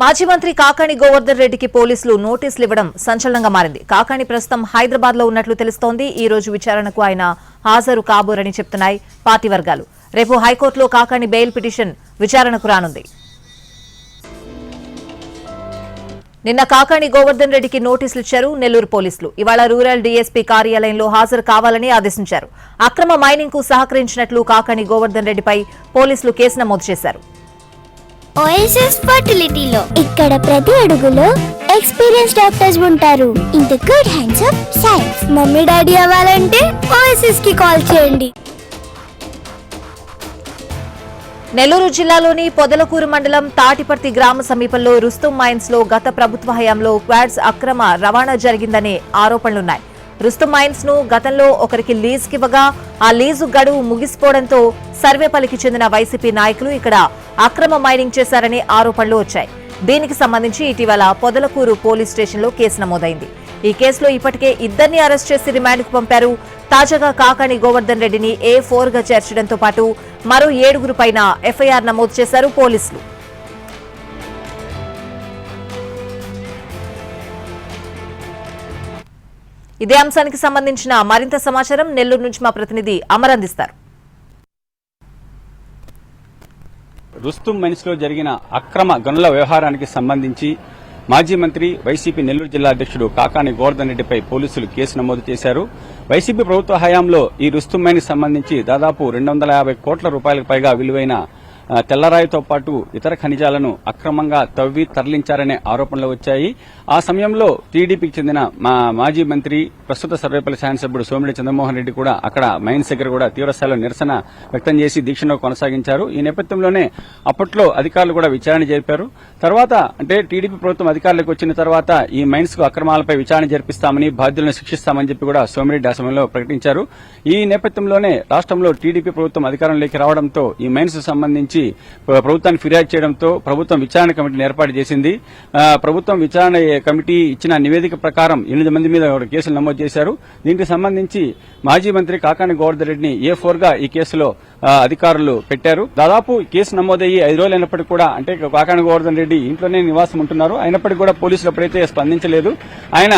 మాజీ మంత్రి కాకాణి గోవర్ధన్ రెడ్డికి పోలీసులు నోటీసులు ఇవ్వడం సంచలనంగా మారింది. కాకాణి ప్రస్తుతం హైదరాబాద్ లో ఉన్నట్లు తెలుస్తోంది. ఈ రోజు విచారణకు ఆయన హాజరు కాబోరని చెప్తున్నాయి పార్టీ వర్గాలు. రేపు హైకోర్టులో కాకాణి బెయిల్ పిటిషన్ విచారణకు రానుంది. నిన్న కాకాణి గోవర్ధన్ రెడ్డికి నోటీసులు ఇచ్చారు నెల్లూరు పోలీసులు. ఇవాళ రూరల్ డీఎస్పీ కార్యాలయంలో హాజరు కావాలని ఆదేశించారు. అక్రమ మైనింగ్ కు సహకరించినట్లు కాకాణి గోవర్ధన్ రెడ్డిపై పోలీసులు కేసు నమోదు చేశారు. ఓఎస్ఎస్ ఫర్టిలిటీలో ఇక్కడ ప్రతి అడుగులో ఎక్స్పీరియన్స్ డాక్టర్స్ ఉంటారు. In the good hands of science. Mummy daddy అవ్వాలంటే ఓఎస్ఎస్ కి కాల్ చేయండి. నెల్లూరు జిల్లాలోని పొదలకూరు మండలం తాటిపర్తి గ్రామ సమీపంలో రుస్తుం మైన్స్ లో గత ప్రభుత్వ హయాంలో క్వాడ్స్ అక్రమ రవాణా జరిగిందనే ఆరోపణలున్నాయి. రుస్తుం మైన్స్ ను గతంలో ఒకరికి లీజుకివ్వగా ఆ లీజు గడువు ముగిసిపోవడంతో సర్వేపల్లికి చెందిన వైసీపీ నాయకులు ఇక్కడ అక్రమ మైనింగ్ చేశారనే ఆరోపణలు వచ్చాయి. దీనికి సంబంధించి ఇటీవల పొదలకూరు పోలీస్ స్టేషన్లో కేసు నమోదైంది. ఈ కేసులో ఇప్పటికే ఇద్దరిని అరెస్ట్ చేసి రిమాండ్కు పంపారు. తాజాగా కాకాణి గోవర్ధన్ రెడ్డిని A4 గా చేర్చడంతో పాటు మరో 7 పైన ఎఫ్ఐఆర్ నమోదు చేశారు పోలీసులు. ఇదే అంశానికి సంబంధించిన మరింత సమాచారం నెల్లూరు నుంచి మా ప్రతినిధి అమర్ అందిస్తారు. రుస్తుం మైన్స్ లో జరిగిన అక్రమ గనుల వ్యవహారానికి సంబంధించి మాజీ మంత్రి వైసీపీ నెల్లూరు జిల్లా అధ్యక్షుడు కాకాణి గోవర్ధన్ రెడ్డిపై పోలీసులు కేసు నమోదు చేశారు. వైసీపీ ప్రభుత్వ హయాంలో ఈ రుస్తుం మైన్ సంబంధించి దాదాపు 250 కోట్ల రూపాయలకు పైగా విలువైన తెల్లరాయితో పాటు ఇతర ఖనిజాలను అక్రమంగా తవ్వి తరలించారనే ఆరోపణలు వచ్చాయి. ఆ సమయంలో టీడీపీకి చెందిన మాజీ మంత్రి ప్రస్తుత సర్వేపల్లి శాసనసభ్యుడు సోమిరెడ్డి చంద్రమోహన్ రెడ్డి కూడా అక్కడ మైన్స్ దగ్గర కూడా తీవ్రస్థాయిలో నిరసన వ్యక్తం చేసి దీక్షను కొనసాగించారు. ఈ నేపథ్యంలోనే అప్పట్లో అధికారులు కూడా విచారణ జరిపారు. తర్వాత అంటే టీడీపీ ప్రభుత్వం అధికారులకు వచ్చిన తర్వాత ఈ మైన్స్ కు అక్రమాలపై విచారణ జరిపిస్తామని, బాధ్యులను శిక్షిస్తామని చెప్పి కూడా సోమిరెడ్డి ఆ సమయంలో ప్రకటించారు. ఈ నేపథ్యంలోనే రాష్ట్రంలో టీడీపీ ప్రభుత్వం అధికారంలోకి రావడంతో ఈ మైన్స్ సంబంధించి ప్రభుత్వాన్ని ఫిర్యాదు చేయడంతో ప్రభుత్వం విచారణ కమిటీని ఏర్పాటు చేసింది. ప్రభుత్వం విచారణ కమిటీ ఇచ్చిన నివేదిక ప్రకారం 8 మంది మీద కేసులు నమోదు చేశారు. దీనికి సంబంధించి మాజీ మంత్రి కాకాణి గోవర్ధన్ రెడ్డిని A4 గా ఈ కేసులో అధికారులు పెట్టారు. దాదాపు కేసు నమోదయ్యి 5 రోజులు అయినప్పటికీ కూడా అంటే కాకాణి గోవర్ధన్ రెడ్డి ఇంట్లోనే నివాసం ఉంటున్నారు. అయినప్పటికీ కూడా పోలీసులు ఎప్పుడైతే స్పందించలేదు. ఆయన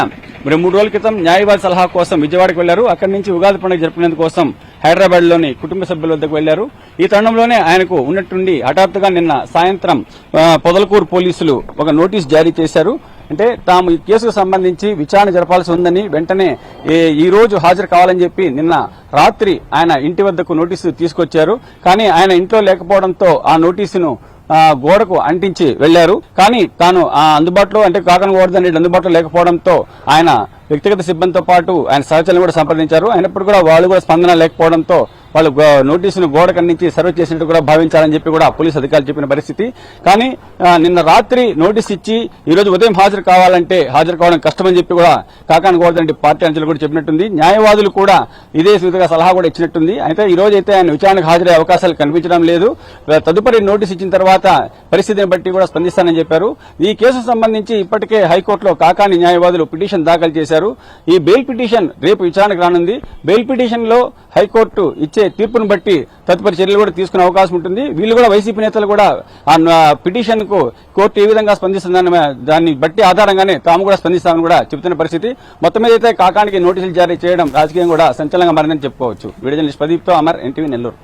3 రోజుల క్రితం న్యాయవాది సలహా కోసం విజయవాడకు వెళ్లారు. అక్కడి నుంచి ఉగాది పండుగ జరుపుకునేందుకు కోసం హైదరాబాద్ లోని కుటుంబ సభ్యుల వద్దకు వెళ్లారు. ఈ తరుణంలోనే ఆయనకు ఉన్నట్టుండి హఠాత్తుగా నిన్న సాయంత్రం పొదలకూరు పోలీసులు ఒక నోటీసు జారీ చేశారు. అంటే తాము ఈ కేసుకు సంబంధించి విచారణ జరపాల్సి ఉందని వెంటనే ఈ రోజు హాజరు కావాలని చెప్పి నిన్న రాత్రి ఆయన ఇంటి వద్దకు నోటీసు తీసుకొచ్చారు. కానీ ఆయన ఇంట్లో లేకపోవడంతో ఆ నోటీసును గోడకు అంటించి వెళ్లారు. కానీ తాను అందుబాటులో అంటే కాకాణి గోవర్ధన్ రెడ్డి అందుబాటులో లేకపోవడంతో ఆయన వ్యక్తిగత సిబ్బందితో పాటు ఆయన సహచరులను కూడా సంప్రదించారు. అయినప్పుడు కూడా వాళ్ళు కూడా స్పందన లేకపోవడంతో వాళ్ళు నోటీసును గోడ ఖండించి సర్వ్ చేసినట్టు కూడా భావించాలని చెప్పి కూడా పోలీసు అధికారులు చెప్పిన పరిస్థితి. కానీ నిన్న రాత్రి నోటీసు ఇచ్చి ఈ రోజు ఉదయం హాజరు కావడం కష్టమని చెప్పి కూడా కాకాణి గోవర్ధన్ రెడ్డి పార్టీ అంచెలు కూడా చెప్పినట్టుంది. న్యాయవాదులు కూడా ఇదే విధంగా సలహా కూడా ఇచ్చినట్టుంది. అయితే ఈ రోజు అయితే ఆయన విచారణకు హాజరయ్యే అవకాశాలు కనిపించడం లేదు. తదుపరి నోటీసు ఇచ్చిన తర్వాత పరిస్థితిని బట్టి కూడా స్పందిస్తానని చెప్పారు. ఈ కేసుకు సంబంధించి ఇప్పటికే హైకోర్టులో కాకాణి న్యాయవాదులు పిటిషన్ దాఖలు చేశారు. ఈ బెయిల్ పిటిషన్ రేపు విచారణకు రానుంది. బెయిల్ పిటిషన్ లో హైకోర్టు ఇచ్చే తీర్పును బట్టి తదుపరి చర్యలు కూడా తీసుకునే అవకాశం ఉంటుంది. వీళ్ళు కూడా వైసీపీ నేతలు కూడా ఆ పిటిషన్ కు కోర్టు ఏ విధంగా స్పందిస్తుందని దాన్ని బట్టి ఆధారంగానే తాము కూడా స్పందిస్తామని కూడా చెబుతున్న పరిస్థితి. మొత్తం మీద అయితే కాకాణికి నోటీసులు జారీ చేయడం రాజకీయం కూడా సంచలనంగా మారిందని చెప్పుకోవచ్చు. వీడియో జర్నలిస్ట్ ప్రదీప్ తో అమర్, NTV నెల్లూరు.